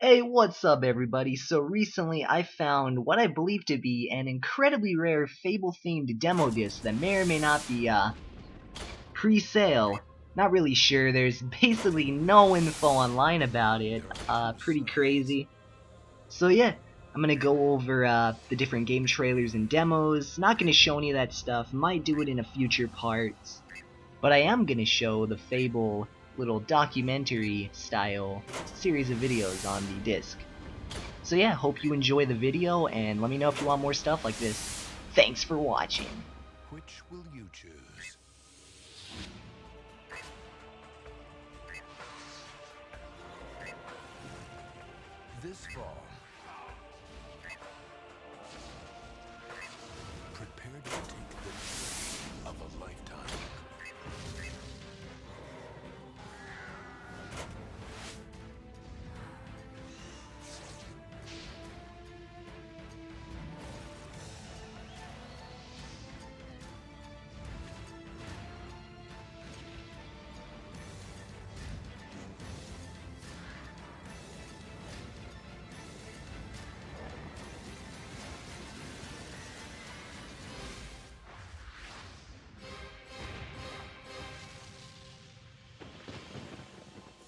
Hey, what's up everybody? So recently I found what I believe to be an incredibly rare Fable themed demo disc that may or may not be pre-sale. Not really sure, there's basically no info online about it. Pretty crazy. So yeah, I'm gonna go over the different game trailers and demos. Not gonna show any of that stuff, might do it in a future part. But I am gonna show the Fable little documentary style series of videos on the disc. So yeah, hope you enjoy the video, and let me know if you want more stuff like this. Thanks for watching. Which will you choose? This fall, prepare to take the journey of a lifetime.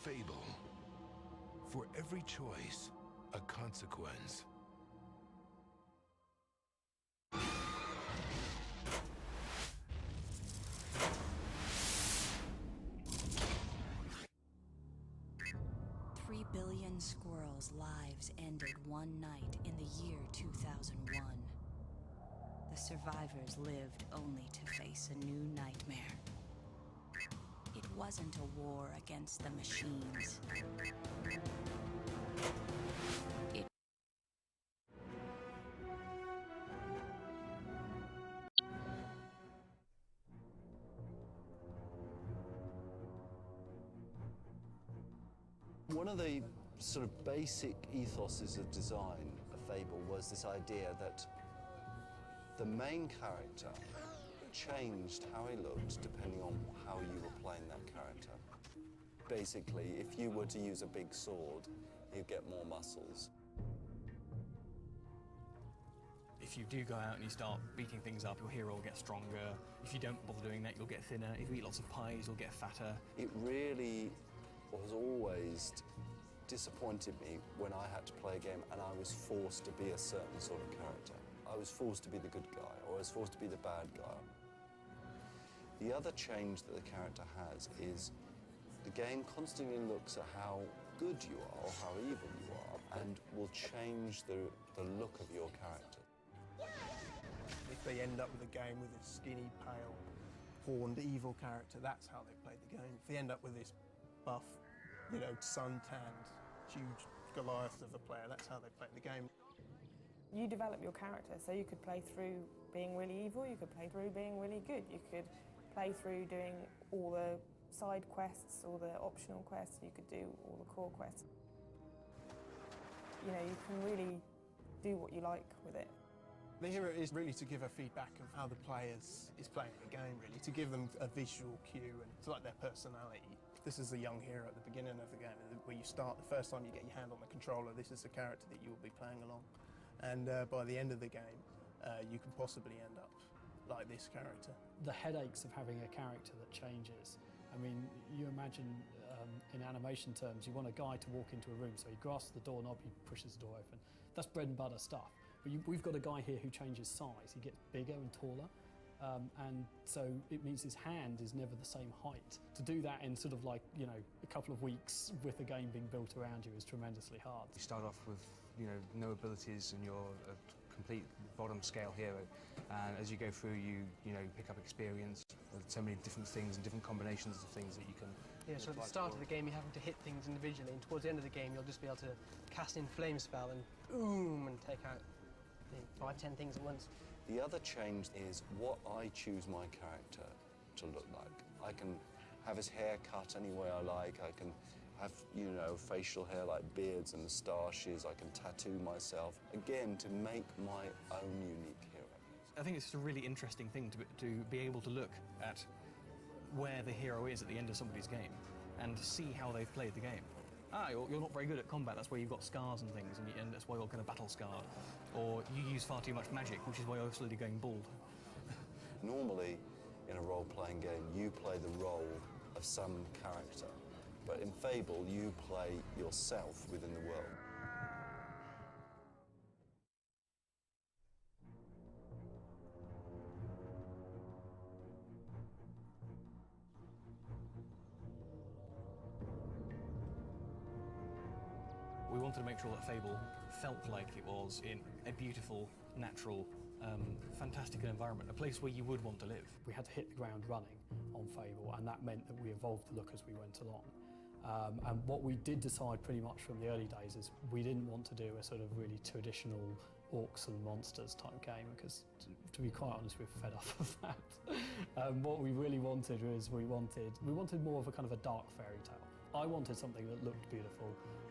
Fable. For every choice, a consequence. Three billion squirrels' lives ended one night in the year 2001. The survivors lived only to face a new nightmare. It wasn't a war against the machines. It One of the sort of basic ethoses of design of Fable was this idea that the main character changed how he looked depending on how you were playing that character. Basically, if you were to use a big sword, you'd get more muscles. If you do go out and you start beating things up, your hero will get stronger. If you don't bother doing that, you'll get thinner. If you eat lots of pies, you'll get fatter. It really was always disappointed me when I had to play a game and I was forced to be a certain sort of character. I was forced to be the good guy, or I was forced to be the bad guy. The other change that the character has is the game constantly looks at how good you are or how evil you are and will change the look of your character. If they end up with a game with a skinny, pale, horned, evil character, that's how they play the game. If they end up with this buff, sun-tanned, huge Goliath of a player, that's how they play the game. You develop your character, so you could play through being really evil, you could play through being really good, you could play through doing all the side quests, all the optional quests, you could do all the core quests. You can really do what you like with it. The hero is really to give a feedback of how the players is playing the game, really, to give them a visual cue and to like their personality. This is a young hero at the beginning of the game, where you start, the first time you get your hand on the controller, this is the character that you will be playing along. And by the end of the game, you can possibly end up like this character. The headaches of having a character that changes. I mean, you imagine in animation terms, you want a guy to walk into a room, so he grasps the doorknob, he pushes the door open. That's bread and butter stuff. But we've got a guy here who changes size. He gets bigger and taller. And so it means his hand is never the same height. To do that in sort of like, a couple of weeks with the game being built around you is tremendously hard. You start off with, no abilities and you're a complete bottom scale hero. And as you go through, you pick up experience with so many different things and different combinations of things that you can. Yeah, so at the start of the game, you're having to hit things individually, and towards the end of the game, you'll just be able to cast in Flame Spell and boom, and take out 5-10 things at once. The other change is what I choose my character to look like. I can have his hair cut any way I like. I can have, facial hair like beards and moustaches. I can tattoo myself, again, to make my own unique hero. I think it's a really interesting thing to be able to look at where the hero is at the end of somebody's game and see how they've played the game. you're not very good at combat, that's why you've got scars and things, and that's why you're kind of battle scarred. Or you use far too much magic, which is why you're slowly going bald. Normally, in a role-playing game, you play the role of some character. But in Fable, you play yourself within the world. We wanted to make sure that Fable felt like it was in a beautiful, natural, fantastic environment, a place where you would want to live. We had to hit the ground running on Fable, and that meant that we evolved the look as we went along. And what we did decide pretty much from the early days is we didn't want to do a sort of really traditional orcs and monsters type game, because to be quite honest, we're fed up of that. What we really wanted was we wanted more of a kind of a dark fairy tale. I wanted something that looked beautiful,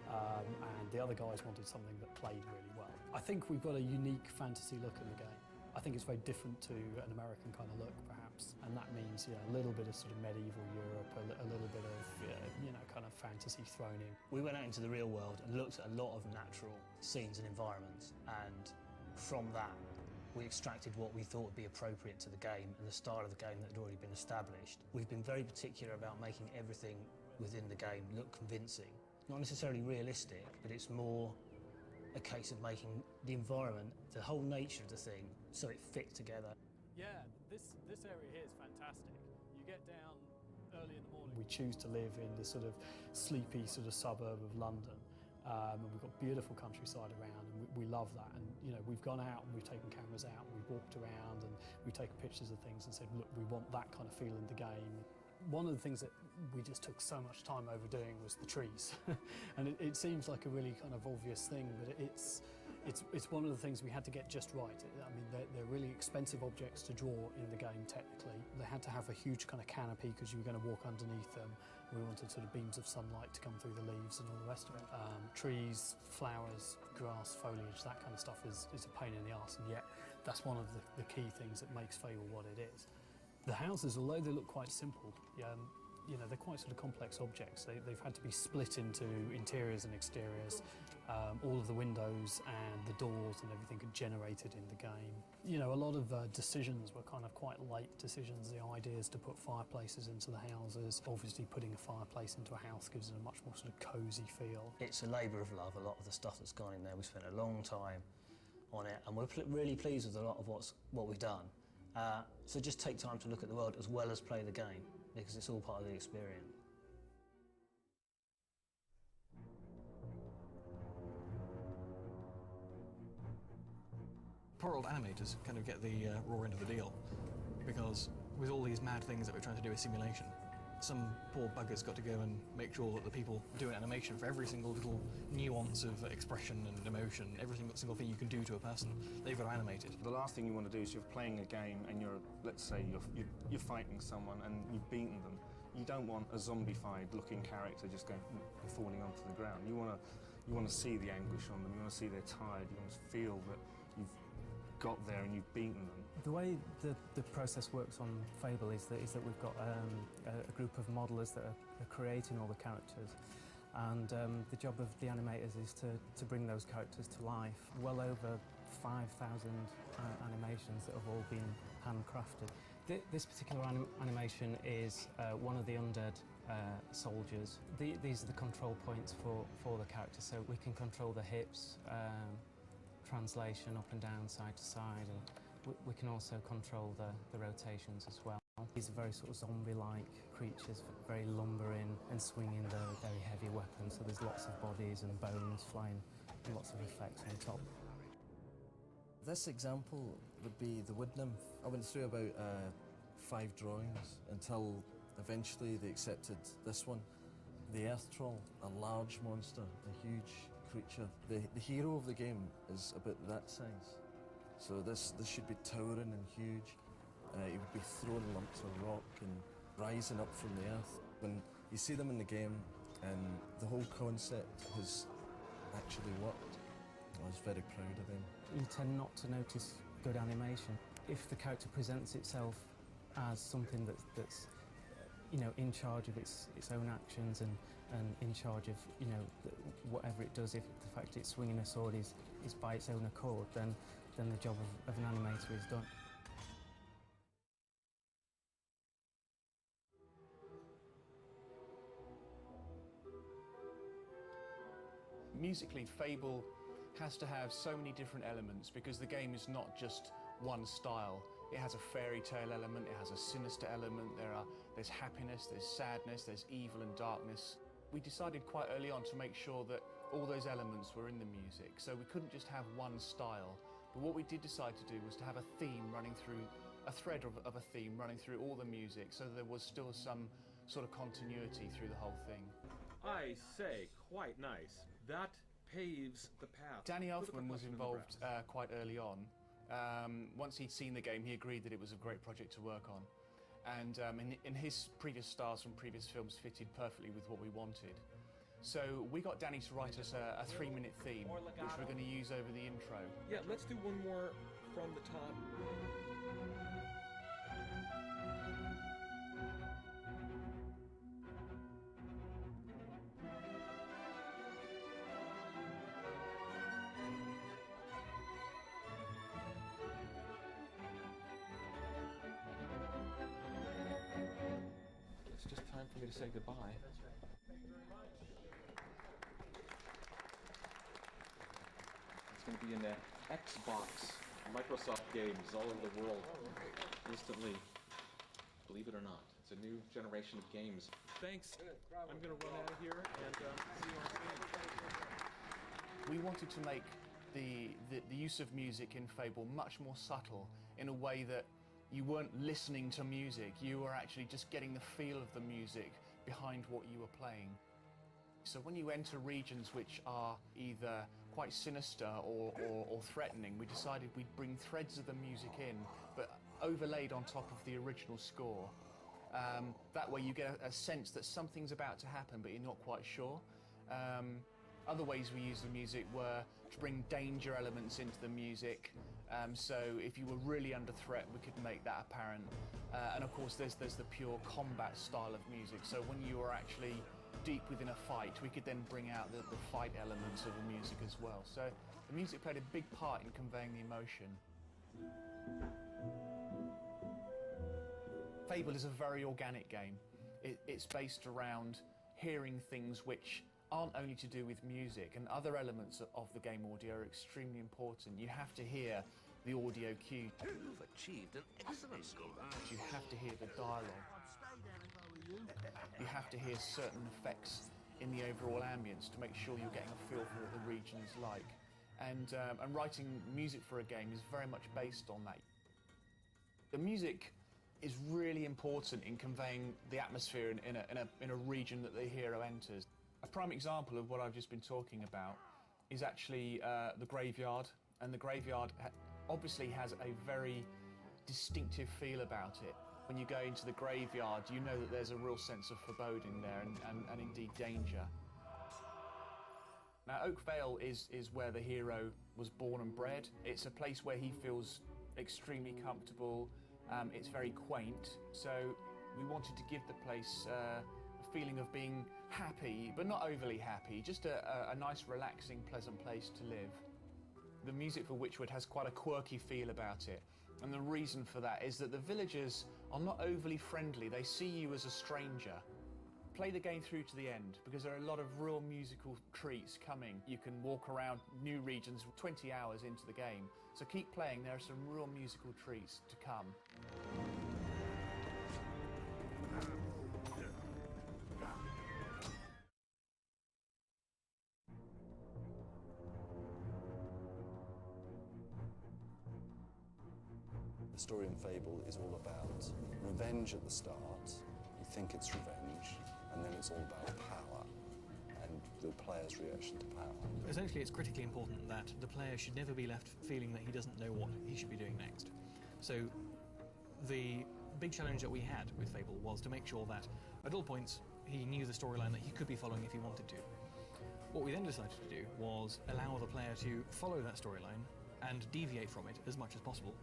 and the other guys wanted something that played really well. I think we've got a unique fantasy look in the game. I think it's very different to an American kind of look, perhaps, and that means a little bit of sort of medieval Europe, a little bit of kind of fantasy thrown in. We went out into the real world and looked at a lot of natural scenes and environments, and from that we extracted what we thought would be appropriate to the game and the style of the game that had already been established. We've been very particular about making everything within the game look convincing. Not necessarily realistic, but it's more a case of making the environment, the whole nature of the thing, so it fit together. Yeah, this area here is fantastic. You get down early in the morning. We choose to live in this sort of sleepy sort of suburb of London, and we've got beautiful countryside around, and we love that. And we've gone out and we've taken cameras out, and we've walked around, and we've taken pictures of things and said, look, we want that kind of feel in the game. One of the things that we just took so much time overdoing was the trees. And it seems like a really kind of obvious thing, but it's one of the things we had to get just right. I mean, they're really expensive objects to draw in the game technically. They had to have a huge kind of canopy because you were going to walk underneath them. We wanted sort of beams of sunlight to come through the leaves and all the rest of it. Trees, flowers, grass, foliage, that kind of stuff is a pain in the arse, and yet that's one of the key things that makes Fable what it is. The houses, although they look quite simple, they're quite sort of complex objects. They've had to be split into interiors and exteriors. All of the windows and the doors and everything are generated in the game. A lot of decisions were kind of quite late decisions. The idea is to put fireplaces into the houses. Obviously, putting a fireplace into a house gives it a much more sort of cosy feel. It's a labour of love, a lot of the stuff that's gone in there. We spent a long time on it, and we're really pleased with a lot of what we've done. So just take time to look at the world as well as play the game, because it's all part of the experience. Poor old animators kind of get the raw end of the deal, because with all these mad things that we're trying to do with simulation, some poor bugger's got to go and make sure that the people doing animation for every single little nuance of expression and emotion, every single thing you can do to a person, they've got to animate it. The last thing you want to do is you're playing a game and let's say you're fighting someone and you've beaten them. You don't want a zombified looking character just going and falling onto the ground. You want to see the anguish on them. You want to see they're tired. You want to feel that you've got there and you've beaten them. The way the process works on Fable is that we've got a group of modelers that are creating all the characters, and the job of the animators is to bring those characters to life. Well over 5,000 animations that have all been handcrafted. This particular animation is one of the undead soldiers. These are the control points for the character, so we can control the hips, translation up and down, side to side, and we can also control the rotations as well. These are very sort of zombie-like creatures, very lumbering and swinging the very heavy weapons, so there's lots of bodies and bones flying, and lots of effects on top. This example would be the wood nymph. I went through about 5 drawings until eventually they accepted this one. The earth troll, a large monster, a huge creature. The hero of the game is about that size. So this should be towering and huge. He would be throwing lumps of rock and rising up from the earth. When you see them in the game and the whole concept has actually worked, I was very proud of them. You tend not to notice good animation. If the character presents itself as something that's you know, in charge of its own actions and in charge of, you know, whatever it does. If the fact it's swinging a sword is by its own accord, then the job of an animator is done. Musically, Fable has to have so many different elements because the game is not just one style. It has a fairy tale element, it has a sinister element, there's happiness, there's sadness, there's evil and darkness. We decided quite early on to make sure that all those elements were in the music, so we couldn't just have one style. But what we did decide to do was to have a theme running through, a thread of a theme running through all the music, so there was still some sort of continuity through the whole thing. I say, quite nice. That paves the path. Danny Elfman was involved quite early on. Once he'd seen the game, he agreed that it was a great project to work on. And in his previous stars from previous films fitted perfectly with what we wanted. So we got Danny to write us a 3-minute theme, which we're going to use over the intro. Yeah, let's do one more from the top. It's just time for me to say goodbye. It's going to be in the Xbox, Microsoft games all over the world instantly. Believe it or not, it's a new generation of games. Thanks. I'm going to run out of here and see you on screen. We wanted to make the use of music in Fable much more subtle, in a way that you weren't listening to music, you were actually just getting the feel of the music behind what you were playing. So when you enter regions which are either quite sinister or threatening, we decided we'd bring threads of the music in, but overlaid on top of the original score. That way you get a sense that something's about to happen, but you're not quite sure. Other ways we used the music were to bring danger elements into the music. So if you were really under threat, we could make that apparent. And of course, there's the pure combat style of music. So when you were actually deep within a fight, we could then bring out the fight elements of the music as well. So the music played a big part in conveying the emotion. Fable is a very organic game. It's based around hearing things which aren't only to do with music, and other elements of the game audio are extremely important. You have to hear the audio cue. You've achieved an excellent score. You have to hear the dialogue. You have to hear certain effects in the overall ambience to make sure you're getting a feel for what the region is like. And writing music for a game is very much based on that. The music is really important in conveying the atmosphere in a region that the hero enters. A prime example of what I've just been talking about is actually the graveyard, and the graveyard obviously has a very distinctive feel about it. When you go into the graveyard, you know that there's a real sense of foreboding there and indeed danger. Now, Oak Vale is where the hero was born and bred. It's a place where he feels extremely comfortable. It's very quaint, so we wanted to give the place a feeling of being happy, but not overly happy, just a nice, relaxing, pleasant place to live. The music for Witchwood has quite a quirky feel about it, and the reason for that is that the villagers are not overly friendly. They see you as a stranger. Play the game through to the end, because there are a lot of real musical treats coming. You can walk around new regions 20 hours into the game, so keep playing. There are some real musical treats to come. The story in Fable is all about revenge at the start. You think it's revenge, and then it's all about power and the player's reaction to power. Essentially, it's critically important that the player should never be left feeling that he doesn't know what he should be doing next. So the big challenge that we had with Fable was to make sure that at all points he knew the storyline that he could be following if he wanted to. What we then decided to do was allow the player to follow that storyline and deviate from it as much as possible.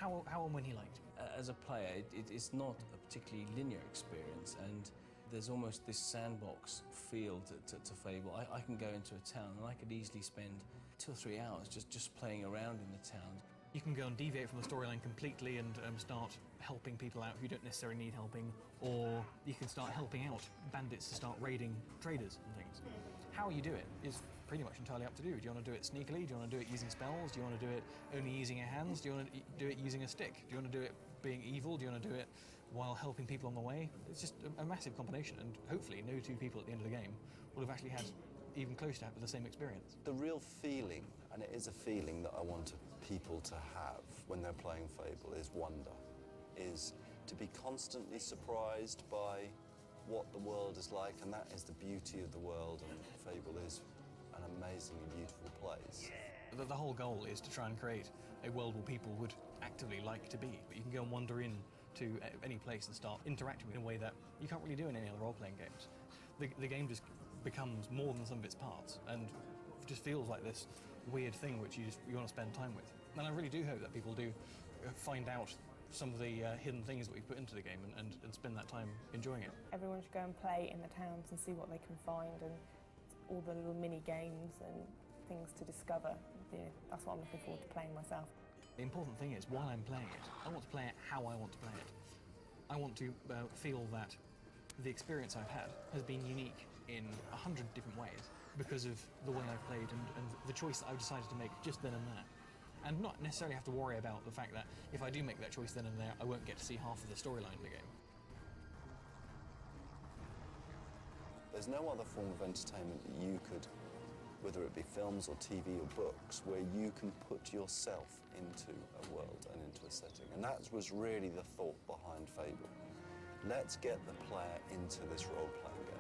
how and when he liked. As a player, it's not a particularly linear experience, and there's almost this sandbox feel to Fable. I can go into a town and I could easily spend 2 or 3 hours just playing around in the town. You can go and deviate from the storyline completely and start helping people out who don't necessarily need helping, or you can start helping out bandits to start raiding traders and things. How you do it is pretty much entirely up to you. Do you want to do it sneakily? Do you want to do it using spells? Do you want to do it only using your hands? Do you want to do it using a stick? Do you want to do it being evil? Do you want to do it while helping people on the way? It's just a massive combination, and hopefully no two people at the end of the game will have actually had even close to the same experience. The real feeling, and it is a feeling that I want people to have when they're playing Fable, is wonder, is to be constantly surprised by what the world is like, and that is the beauty of the world, and Fable is an amazingly beautiful place. The whole goal is to try and create a world where people would actively like to be, but you can go and wander in to any place and start interacting in a way that you can't really do in any other role-playing games. The game just becomes more than some of its parts, and just feels like this weird thing which you want to spend time with. And I really do hope that people do find out some of the hidden things that we put into the game and spend that time enjoying it. Everyone should go and play in the towns and see what they can find, and all the little mini games and things to discover. That's what I'm looking forward to playing myself. The important thing is, while I'm playing it, I want to play it how I want to play it. I want to feel that the experience I've had has been unique in 100 different ways because of the way I've played and the choice that I've decided to make just then and there. And not necessarily have to worry about the fact that if I do make that choice then and there, I won't get to see half of the storyline in the game. There's no other form of entertainment that you could, whether it be films or TV or books, where you can put yourself into a world and into a setting. And that was really the thought behind Fable. Let's get the player into this role-playing game.